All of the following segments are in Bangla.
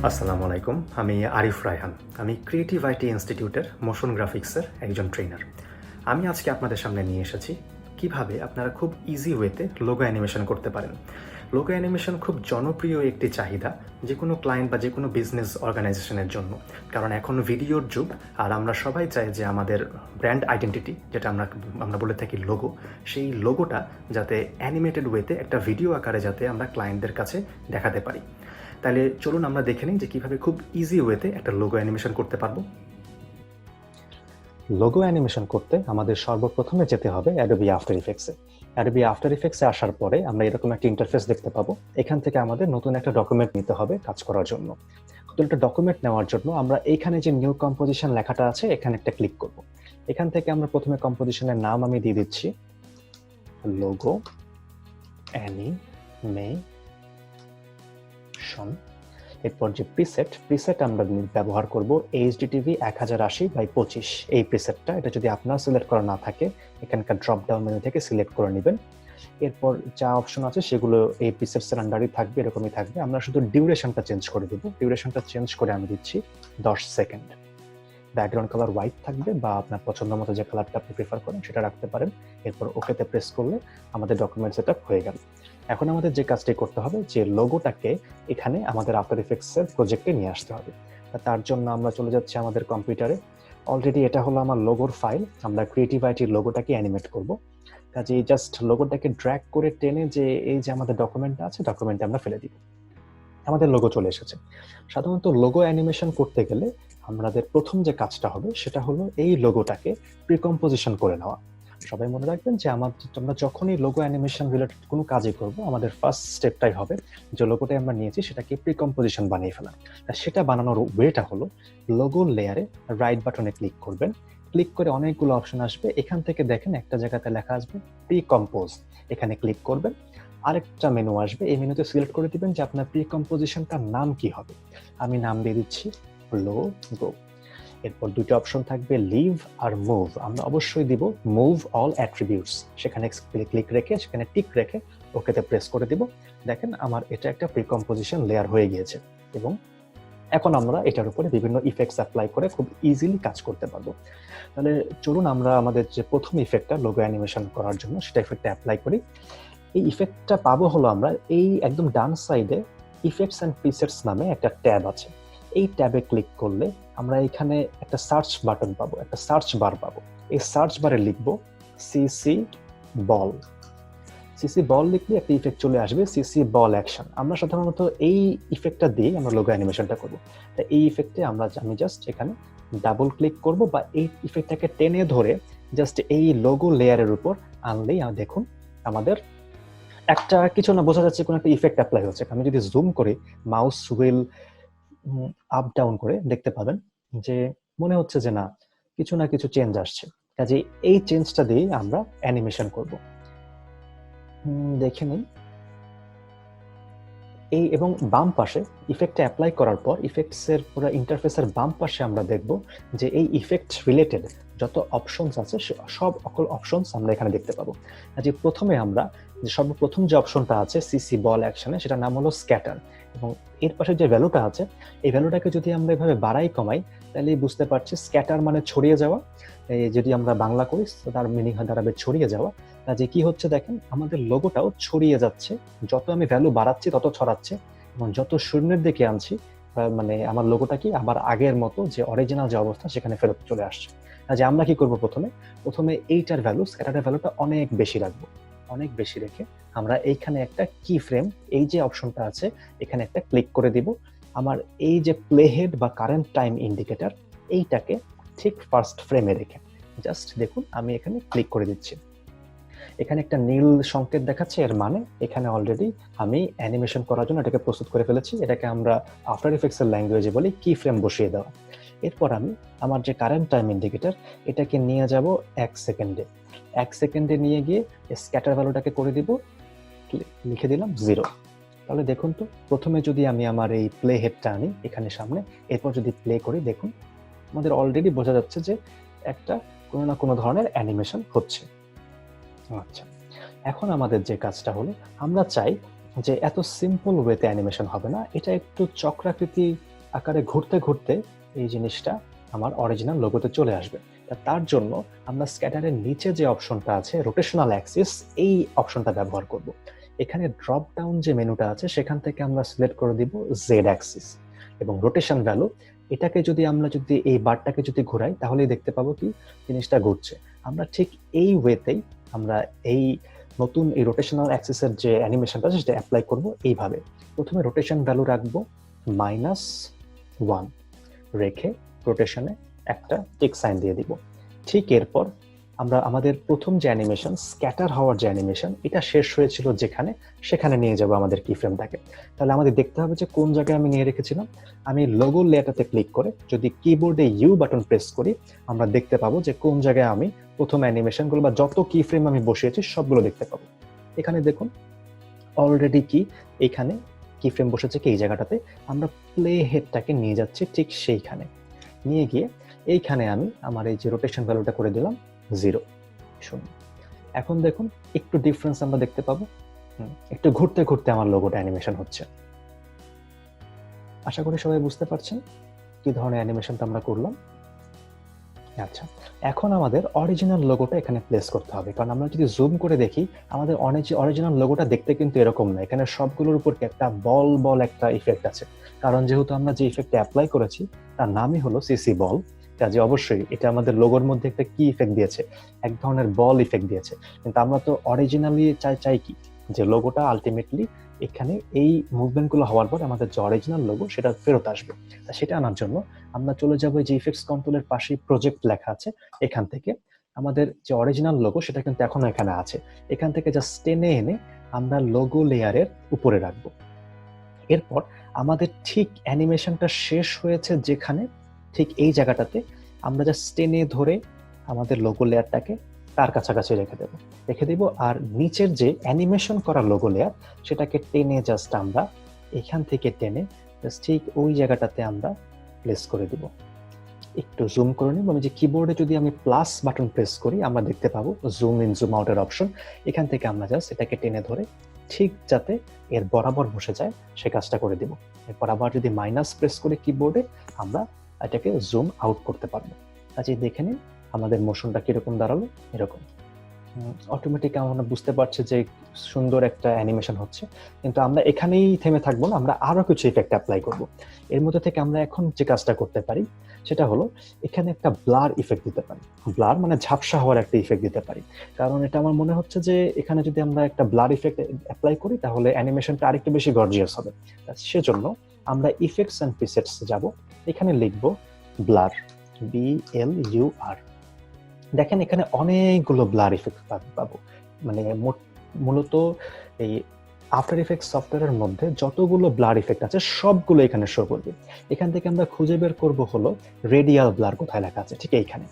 আসসালামু আলাইকুম। আমি আরিফ রায়হান। আমি ক্রিয়েটিভ আইটি ইনস্টিটিউটের মোশন গ্রাফিক্সের একজন ট্রেনার। আমি আজকে আপনাদের সামনে নিয়ে এসেছি কিভাবে আপনারা খুব ইজি ওয়েতে লোগো অ্যানিমেশন করতে পারেন। লোগো অ্যানিমেশন খুব জনপ্রিয় একটি চাহিদা যে কোনো ক্লায়েন্ট বা যে কোনো বিজনেস অর্গানাইজেশনের জন্য, কারণ এখন ভিডিওর যুগ আর আমরা সবাই চাই যে আমাদের ব্র্যান্ড আইডেন্টিটি, যেটা আমরা বলে থাকি লোগো, সেই লোগোটা যাতে অ্যানিমেটেড ওয়েতে একটা ভিডিও আকারে যাতে আমরা ক্লায়েন্টদের কাছে দেখাতে পারি। তাহলে চলুন আমরা দেখে নিই যে কীভাবে খুব ইজি ওয়েতে একটা লোগো অ্যানিমেশন করতে পারবো। লোগো অ্যানিমেশন করতে আমাদের সর্বপ্রথমে যেতে হবে অ্যাডোবি আফটার ইফেক্টসে। অ্যাডোবি আফটার ইফেক্টসে আসার পরে আমরা এরকম একটা ইন্টারফেস দেখতে পাবো। এখান থেকে আমাদের নতুন একটা ডকুমেন্ট নিতে হবে কাজ করার জন্য। নতুন একটা ডকুমেন্ট নেওয়ার জন্য আমরা এইখানে যে নিউ কম্পোজিশন লেখাটা আছে এখানে একটা ক্লিক করব। এখান থেকে আমরা প্রথমে কম্পোজিশনের নাম আমি দিয়ে দিচ্ছি লোগো অ্যানিমেশন। এরপর যে প্রিসেট আমরা ব্যবহার করব HDTV 1080x25 এই প্রিসেটটা। এটা যদি আপনার সিলেক্ট করা না থাকে এখানকার ড্রপ ডাউন মেনু থেকে সিলেক্ট করে নেবেন। এরপর যা অপশন আছে সেগুলো এই প্রিসেটসের আন্ডারই থাকবে, এরকমই থাকবে। আমরা শুধু ডিউরেশনটা চেঞ্জ করে দেব। ডিউরেশনটা চেঞ্জ করে আমি দিচ্ছি 10 সেকেন্ড। ব্যাকগ্রাউন্ড কালার হোয়াইট থাকবে বা আপনার পছন্দ মতো যে কালারটা আপনি প্রেফার করেন সেটা রাখতে পারেন। এরপর ওকেতে প্রেস করলে আমাদের ডকুমেন্ট সেটআপ হয়ে গেল। এখন আমাদের যে কাজটি করতে হবে যে লোগোটাকে এখানে আমাদের আফটার ইফেক্টসের প্রজেক্টে নিয়ে আসতে হবে। তার জন্য আমরা চলে যাচ্ছি আমাদের কম্পিউটারে। অলরেডি এটা হলো আমার লোগোর ফাইল। আমরা ক্রিয়েটিভ আইটির লোগোটাকে অ্যানিমেট করব। কাজেই জাস্ট লোগোটাকে ড্র্যাগ করে টেনে যে এই যে আমাদের ডকুমেন্টটা আছে ডকুমেন্টে আমরা ফেলে দিব। আমাদের লোগো চলে এসেছে। সাধারণত লোগো অ্যানিমেশন করতে গেলে আমাদের প্রথম যে কাজটা হবে সেটা হলো এই লোগোটাকে প্রিকম্পোজিশন করে নেওয়া। সবাই মনে রাখবেন যে আমরা যখনই লোগো অ্যানিমেশন রিলেটেড কোনো কাজই করব আমাদের ফার্স্ট স্টেপটাই হবে যে লোগোটাই আমরা নিয়েছি সেটাকে প্রিকম্পোজিশন বানিয়ে ফেলা। সেটা বানানোর ওয়েটা হলো লোগো লেয়ারে রাইট বাটনে ক্লিক করবেন। ক্লিক করে অনেকগুলো অপশন আসবে। এখান থেকে দেখেন একটা জায়গাতে লেখা আসবে প্রিকম্পোজ। এখানে ক্লিক করবেন। আরেকটা মেনু আসবে। এই মেনুতে সিলেক্ট করে দিবেন যে আপনার প্রিকম্পোজিশনটার নাম কি হবে। আমি নাম দিয়ে দিচ্ছি লোগো। এরপর দুটো অপশন থাকবে লিভ আর মুভ। আমরা অবশ্যই দিব মুভ অল অ্যাট্রিবিউটস। সেখানে ক্লিক রেখে সেখানে টিক রেখে ওকেতে প্রেস করে দিব। দেখেন আমার এটা একটা প্রিকম্পোজিশন লেয়ার হয়ে গিয়েছে এবং এখন আমরা এটার উপরে বিভিন্ন ইফেক্টস অ্যাপ্লাই করে খুব ইজিলি কাজ করতে পারবো। তাহলে চলুন আমরা আমাদের যে প্রথম ইফেক্টটা লোগো অ্যানিমেশন করার জন্য সেটা ইফেক্টটা অ্যাপ্লাই করি। এই ইফেক্টটা পাবো হলো আমরা এই একদম ডান সাইডে ইফেক্টস অ্যান্ড প্রিসেটস নামে একটা ট্যাব আছে। এই ট্যাবে ক্লিক করলে আমরা এখানে একটা সার্চ বাটন পাবো, একটা সার্চ বার পাবো। এই সার্চ বারে লিখবো সিসি বল। সিসি বল লিখলে একটা ইফেক্ট চলে আসবে, সিসি বল অ্যাকশন। আমরা সাধারণত এই ইফেক্টটা দিয়ে আমরা লোগো অ্যানিমেশনটা করবো। তাই এই ইফেক্টে আমি জাস্ট এখানে ডাবল ক্লিক করব বা এই ইফেক্টটাকে টেনে ধরে জাস্ট এই লোগো লেয়ারের উপর আনলেই দেখুন আমাদের একটা কিছু না বোঝা যাচ্ছে কোনো একটা ইফেক্ট অ্যাপ্লাই হচ্ছে। আমি যদি জুম করি মাউস হুইল আপ ডাউন করে দেখতে পাবেন যে মনে হচ্ছে যে না কিছু না কিছু চেঞ্জ আসছে। কাজে এই চেঞ্জটা দিয়ে আমরা অ্যানিমেশন করব। দেখে নিন এই এবং বাম পাশে ইফেক্টটা অ্যাপ্লাই করার পর ইফেক্টসের পুরো ইন্টারফেসের বাম পাশে আমরা দেখব যে এই ইফেক্ট রিলেটেড যত অপশনস আছে সব অপশনস আমরা এখানে দেখতে পাবো। যে প্রথমে আমরা সর্বপ্রথম যে অপশনটা আছে সিসি বল অ্যাকশনে সেটার নাম হলো স্ক্যাটার এবং এর পাশে যে ভ্যালুটা আছে এই ভ্যালুটাকে যদি আমরা এভাবে বাড়াই কমাই তাহলে বুঝতে পারছি স্ক্যাটার মানে ছড়িয়ে যাওয়া। যদি আমরা বাংলা করি তার মিনিং হয় দাঁড়াবে ছড়িয়ে যাওয়া। যে কি হচ্ছে দেখেন আমাদের লোগোটাও ছড়িয়ে যাচ্ছে, যত আমি ভ্যালু বাড়াচ্ছি তত ছড়াচ্ছে এবং যত শূন্যের দিকে আনছি মানে আমার লোগোটা কি আবার আগের মতো যে অরিজিনাল যে অবস্থা সেখানে ফেরত চলে আসছে। যে আমরা কি করব প্রথমে এইটার ভ্যালু স্ক্যাটারের ভ্যালুটা অনেক বেশি রাখবো। অনেক বেশি রেখে আমরা এইখানে একটা কি ফ্রেম এই যে অপশনটা আছে এখানে একটা ক্লিক করে দিব। আমার এই যে প্লে হেড বা কারেন্ট টাইম ইন্ডিকেটর এইটাকে ঠিক ফার্স্ট ফ্রেমে রেখে জাস্ট দেখুন আমি এখানে ক্লিক করে দিচ্ছি। এখানে একটা নীল সংকেত দেখাচ্ছে, এর মানে এখানে অলরেডি আমি অ্যানিমেশন করার জন্য এটাকে প্রস্তুত করে ফেলেছি। এটাকে আমরা আফটার ইফেক্টসের ল্যাঙ্গুয়েজে বলি কি ফ্রেম বসিয়ে দেওয়া। এরপর আমি আমার যে কারেন্ট টাইম ইন্ডিকেটর এটাকে নিয়ে যাব 1 সেকেন্ডে। 1 সেকেন্ডে নিয়ে গিয়ে স্ক্যাটার ভ্যালুটাকে করে দিব, লিখে দিলাম 0। তাহলে দেখুন তো প্রথমে যদি আমি আমার এই প্লে হেডটা আনি এখানে সামনে, এরপর যদি প্লে করি দেখুন আমাদের অলরেডি বোঝা যাচ্ছে যে একটা কোনো না কোনো ধরনের অ্যানিমেশন হচ্ছে। আচ্ছা, এখন আমাদের যে কাজটা হলো আমরা চাই যে এত সিম্পল ওয়েতে অ্যানিমেশন হবে না, এটা একটু চক্রাকৃতি আকারে ঘুরতে ঘুরতে এই জিনিসটা আমার অরিজিনাল লোগোতে চলে আসবে। তার জন্য আমরা স্ক্যাটারের নিচে যে অপশনটা আছে রোটেশনাল অ্যাক্সিস, এই অপশনটা ব্যবহার করব। এখানে ড্রপ ডাউন যে মেনুটা আছে সেখান থেকে আমরা সিলেক্ট করে দিব জেড অ্যাক্সিস, এবং রোটেশন ভ্যালু এটাকে যদি আমরা এই বারটাকে যদি ঘোরাই তাহলেই দেখতে পাবো কি জিনিসটা ঘুরছে। আমরা ঠিক এই ওয়েতেই আমরা এই নতুন এই রোটেশনাল অ্যাক্সিসের যে অ্যানিমেশনটা আছে সেটা অ্যাপ্লাই করব এইভাবে। প্রথমে রোটেশন ভ্যালু রাখবো -1 রেখে রোটেশনে একটা টিক সাইন দিয়ে দিব। ঠিক এরপর আমরা আমাদের প্রথম যে অ্যানিমেশন স্ক্যাটার হওয়ার যে অ্যানিমেশন, এটা শেষ হয়েছিল যেখানে, সেখানে নিয়ে যাব আমাদের কি ফ্রেমটাকে। তাহলে আমাদের দেখতে হবে যে কোন জায়গায় আমি নিয়ে রেখেছিলাম। আমি লোগো লেয়ারটাতে ক্লিক করে যদি কিবোর্ডে ইউ বাটন প্রেস করি আমরা দেখতে পাবো যে কোন জায়গায় আমি প্রথম অ্যানিমেশনগুলো বা যত কি ফ্রেম আমি বসিয়েছি সবগুলো দেখতে পাবো। এখানে দেখুন অলরেডি কি এখানে কি ফ্রেম বসেছে কি এই জায়গাটাতে। আমরা প্লে হেডটাকে নিয়ে যাচ্ছি ঠিক সেইখানে, নিয়ে গিয়ে এইখানে আমি আমার এই যে রোটেশন ভ্যালুটা করে দিলাম 0। এখন দেখুন একটু ডিফারেন্স আমরা দেখতে পাবো, একটু ঘুরতে ঘুরতে আমার লোগোটা অ্যানিমেশন হচ্ছে। আশা করি সবাই বুঝতে পারছেন কি ধরনের অ্যানিমেশনটা আমরা করলাম। আচ্ছা, এখন আমাদের অরিজিনাল লোগোটা এখানে প্লেস করতে হবে, কারণ আমরা যদি জুম করে দেখি আমাদের অরিজিনাল লোগোটা দেখতে কিন্তু এরকম না। এখানে সবগুলোর উপর একটা বল বল একটা ইফেক্ট আছে, কারণ যেহেতু আমরা যে ইফেক্টটা অ্যাপ্লাই করেছি তার নামই হলো সিসি বল। কাজে অবশ্যই এটা আমাদের লোগোর মধ্যে একটা কি ইফেক্ট দিয়েছে, এক ধরনের বল ইফেক্ট দিয়েছে। কিন্তু আমরা তো অরিজিনালি চাই কি যে লোগোটা আলটিমেটলি এখানে এই মুভমেন্টগুলো হওয়ার পর আমাদের যে অরিজিনাল লোগো সেটা ফেরত আসবে। তা সেটা আনার জন্য আমরা চলে যাবো যে ইফেক্টস কন্ট্রোলের পাশে প্রজেক্ট লেখা আছে, এখান থেকে আমাদের যে অরিজিনাল লোগো সেটা কিন্তু এখনো এখানে আছে। এখান থেকে জাস্ট টেনে এনে আমরা লোগো লেয়ারের উপরে রাখবো। এরপর আমাদের ঠিক অ্যানিমেশনটা শেষ হয়েছে যেখানে, ঠিক এই জায়গাটাতে আমরা জাস্ট টেনে ধরে আমাদের লোগো লেয়ারটাকে তার কাছাকাছি রেখে দেব। আর নিচের যে অ্যানিমেশন করা লোগো লেয়ার সেটাকে টেনে জাস্ট আমরা এখান থেকে টেনে জাস্ট ঠিক ওই জায়গাটাতে আমরা প্লেস করে দিব। একটু জুম করে নিব। আমি যে কিবোর্ডে যদি আমি প্লাস বাটন প্রেস করি আমরা দেখতে পাবো জুম ইন জুম আউটের অপশন। এখান থেকে আমরা জাস্ট এটাকে টেনে ধরে ঠিক যাতে এর বরাবর বসে যায় সে কাজটা করে দিব। এরপর আবার যদি মাইনাস প্রেস করি কিবোর্ডে আমরা এটাকে জুম আউট করতে পারবো। আচ্ছা, দেখে নিন আমাদের মোশনটা কিরকম দাঁড়ালো। এরকম অটোমেটিক আমরা বুঝতে পারছি যে সুন্দর একটা অ্যানিমেশন হচ্ছে। কিন্তু আমরা এখানেই থেমে থাকবো না, আমরা আরো কিছু ইফেক্ট অ্যাপ্লাই করব। এর মধ্যে থেকে আমরা এখন যে কাজটা করতে পারি সেটা হলো এখানে একটা ব্লার ইফেক্ট দিতে পারি। ব্লার মানে ঝাপসা হওয়ার একটা ইফেক্ট দিতে পারি, কারণ এটা আমার মনে হচ্ছে যে এখানে যদি আমরা একটা ব্লার ইফেক্ট অ্যাপ্লাই করি তাহলে অ্যানিমেশনটা আরেকটু বেশি গর্জিয়াস হবে। সেজন্য আমরা ইফেক্টস এন্ড প্রিসেটস যাব, এখানে লিখবো ব্লার, BLUR। দেখেন এখানে অনেকগুলো ব্লার ইফেক্ট পাবো। মানে মূলত এই আফটার ইফেক্টস সফটওয়্যারের মধ্যে যতগুলো ব্লার ইফেক্ট আছে সবগুলো এখানে শো করবে। এখান থেকে আমরা খুঁজে বের করব হলো রেডিয়াল ব্লার কোথায় লেখা আছে, ঠিক এইখানে।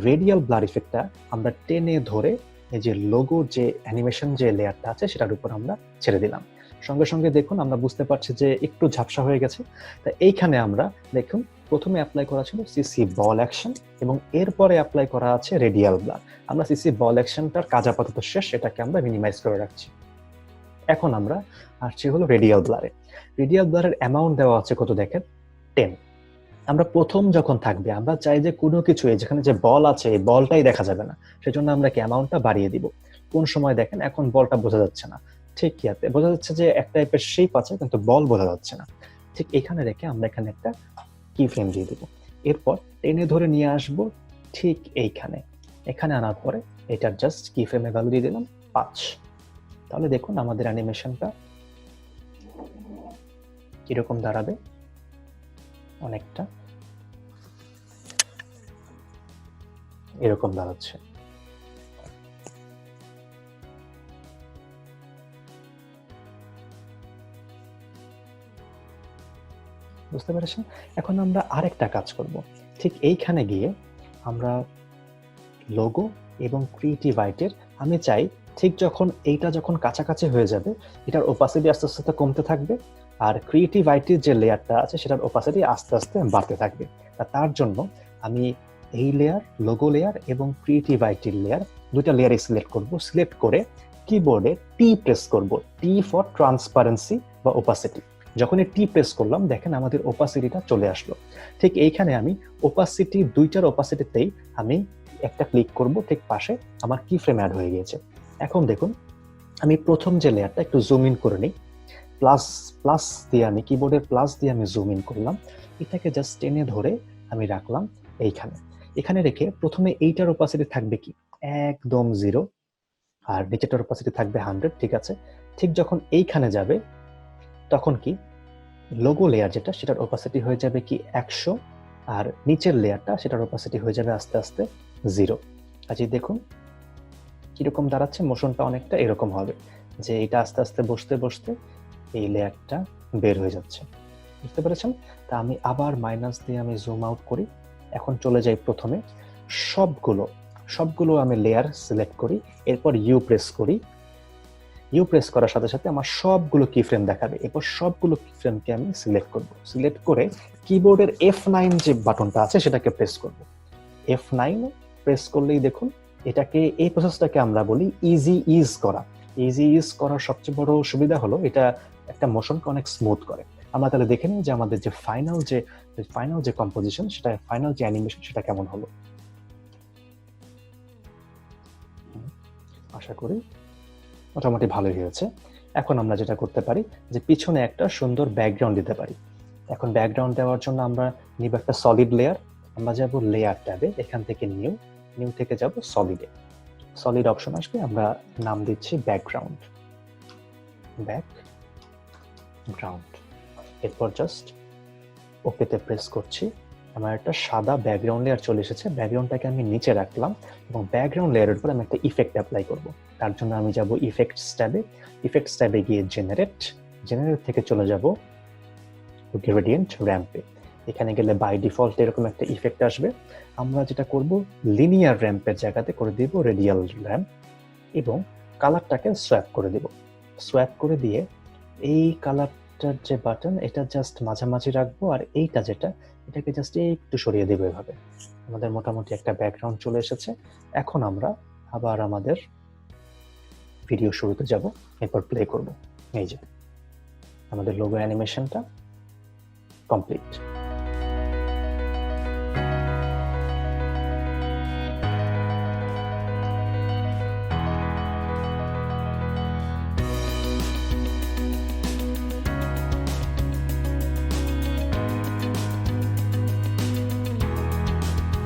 রেডিয়াল ব্লার ইফেক্টটা আমরা টেনে ধরে এই যে লোগো যে অ্যানিমেশন যে লেয়ারটা আছে সেটার উপর আমরা ছেড়ে দিলাম। সঙ্গে সঙ্গে দেখুন আমরা বুঝতে পারছি যে একটু ঝাপসা হয়ে গেছে। তা এইখানে আমরা দেখুন প্রথমে অ্যাপ্লাই করা ছিল সিসি বল অ্যাকশন এবং এরপরে অ্যাপ্লাই করা আছে রেডিয়াল ব্লার। আমরা সিসি বল অ্যাকশনটার কাজ আপাতত শেষ, সেটাকে আমরা মিনিমাইজ করে রাখছি। এখন আমরা আসছি হলো রেডিয়াল ব্লারে। রেডিয়াল ব্লারের অ্যামাউন্ট দেওয়া আছে কত দেখেন, 10। আমরা প্রথম যখন থাকবে আমরা চাই যে কোনো কিছু যেখানে যে বল আছে এই বলটাই দেখা যাবে না, সেজন্য আমরা কি অ্যামাউন্টটা বাড়িয়ে দিব। কোন সময় দেখেন এখন বলটা বোঝা যাচ্ছে না, ঠিক ইয়াতে বোঝা যাচ্ছে যে এক টাইপের শেপ আছে কিন্তু বল বোঝা যাচ্ছে না। ঠিক এখানে রেখে আমরা এখানে একটা কি ফ্রেম দিয়ে দিব। এরপর টেনে ধরে নিয়ে আসবো ঠিক এইখানে। এখানে আনার পরে এটার জাস্ট কি ফ্রেমে ভ্যালু দিয়ে দিলাম 5। তাহলে দেখুন আমাদের অ্যানিমেশনটা কিরকম দাঁড়াবে, অনেকটা এরকম দাঁড়াচ্ছে। বুঝতে পেরেছেন? এখন আমরা আরেকটা কাজ করব। ঠিক এইখানে গিয়ে আমরা লোগো এবং ক্রিয়েটিভাইটির আমি চাই ঠিক এইটা যখন কাছাকাছি হয়ে যাবে এটার ওপাসিটি আস্তে আস্তে কমতে থাকবে, আর ক্রিয়েটিভাইটির যে লেয়ারটা আছে সেটার ওপাসিটি আস্তে আস্তে বাড়তে থাকবে। তার জন্য আমি এই লেয়ার, লোগো লেয়ার এবং ক্রিয়েটিভাইটির লেয়ার দুইটা লেয়ারে সিলেক্ট করব। সিলেক্ট করে কিবোর্ডে টি প্রেস করব, টি ফর ট্রান্সপারেন্সি বা ওপাসিটি। যখনই টি প্রেস করলাম দেখেন আমাদের ওপাসিটিটা চলে আসলো। ঠিক এইখানে আমি ওপাসিটি, দুইটার ওপাসিটিতেই আমি একটা ক্লিক করব, ঠিক পাশে আমার কি ফ্রেম অ্যাড হয়ে গিয়েছে। এখন দেখুন আমি প্রথম যে লেয়ারটা একটু জুম ইন করে নিই, প্লাস দিয়ে আমি কিবোর্ডের প্লাস দিয়ে আমি জুম ইন করলাম, এটাকে জাস্ট টেনে ধরে আমি রাখলাম এইখানে। এখানে রেখে প্রথমে এইটার ওপাসিটি থাকবে কি একদম 0, আর নিচেটার ওপাসিটি থাকবে 100, ঠিক আছে। ঠিক যখন এইখানে যাবে তখন কি লোগো লেয়ার যেটা সেটার ওপাসিটি হয়ে যাবে কি 100, আর নিচের লেয়ারটা সেটার ওপাসিটি হয়ে যাবে আস্তে আস্তে 0। কাজেই দেখুন কিরকম দাঁড়াচ্ছে, মোশনটা অনেকটা এরকম হবে যে এটা আস্তে আস্তে বসতে বসতে এই লেয়ারটা বের হয়ে যাচ্ছে, বুঝতে পেরেছেন? তা আমি আবার মাইনাস দিয়ে আমি জুম আউট করি। এখন চলে যাই প্রথমে সবগুলো আমি লেয়ার সিলেক্ট করি, এরপর ইউ প্রেস করি। ইউ প্রেস করার সাথে সাথে আমার সবগুলো কি ফ্রেম দেখাবে। এরপর সবগুলো কি ফ্রেমকে আমি সিলেক্ট করব, সিলেক্ট করে কিবোর্ডের F9 যে বাটনটা আছে সেটাকে প্রেস করব। F9 প্রেস করলেই দেখুন এটাকে, এই প্রসেসটাকে আমরা বলি ইজি ইজ করা। ইজি ইজ করার সবচেয়ে বড় সুবিধা হলো এটা একটা মোশনকে অনেক স্মুথ করে। আমরা তাহলে দেখে নিই যে আমাদের যে ফাইনাল যে কম্পোজিশন, সেটা ফাইনাল যে অ্যানিমেশন সেটা কেমন হলো। আশা করি মোটামুটি ভালোই হয়েছে। এখন আমরা যেটা করতে পারি যে পিছনে একটা সুন্দর ব্যাকগ্রাউন্ড দিতে পারি। এখন ব্যাকগ্রাউন্ড দেওয়ার জন্য আমরা নিব একটা সলিড লেয়ার। আমরা যাব লেয়ার ট্যাবে, এখান থেকে নিউ থেকে যাব সলিডে। সলিড অপশন আসবে, আমরা নাম দিচ্ছি ব্যাকগ্রাউন্ড। এরপর জাস্ট ওকেতে প্রেস করছি। আমার একটা সাদা ব্যাকগ্রাউন্ড লেয়ার চলে এসেছে। ব্যাকগ্রাউন্ডটাকে আমি নিচে রাখলাম এবং ব্যাকগ্রাউন্ড লেয়ারের উপর আমি একটা ইফেক্ট অ্যাপ্লাই করব। তার জন্য আমি যাব ইফেক্টস ট্যাবে গিয়ে জেনারেট থেকে চলে যাব গ্রেডিয়েন্ট র্যাম্পে। এখানে গেলে বাই ডিফল্ট এরকম একটা ইফেক্ট আসবে। আমরা যেটা করব লিনিয়ার র্যাম্পের জায়গাতে করে দিব রেডিয়াল র্যাম্প এবং কালারটাকে সোয়াপ করে দেব। সোয়াপ করে দিয়ে এই কালারটার যে বাটন এটা জাস্ট মাঝামাঝি রাখবো, আর এইটা যেটা এটাকে জাস্ট একটু সরিয়ে দেবো। এভাবে আমাদের মোটামুটি একটা ব্যাকগ্রাউন্ড চলে এসেছে। এখন আমরা আবার আমাদের ভিডিও শুরুতে যাব, এরপর প্লে করব। এই যে আমাদের লোগো অ্যানিমেশনটা কমপ্লিট।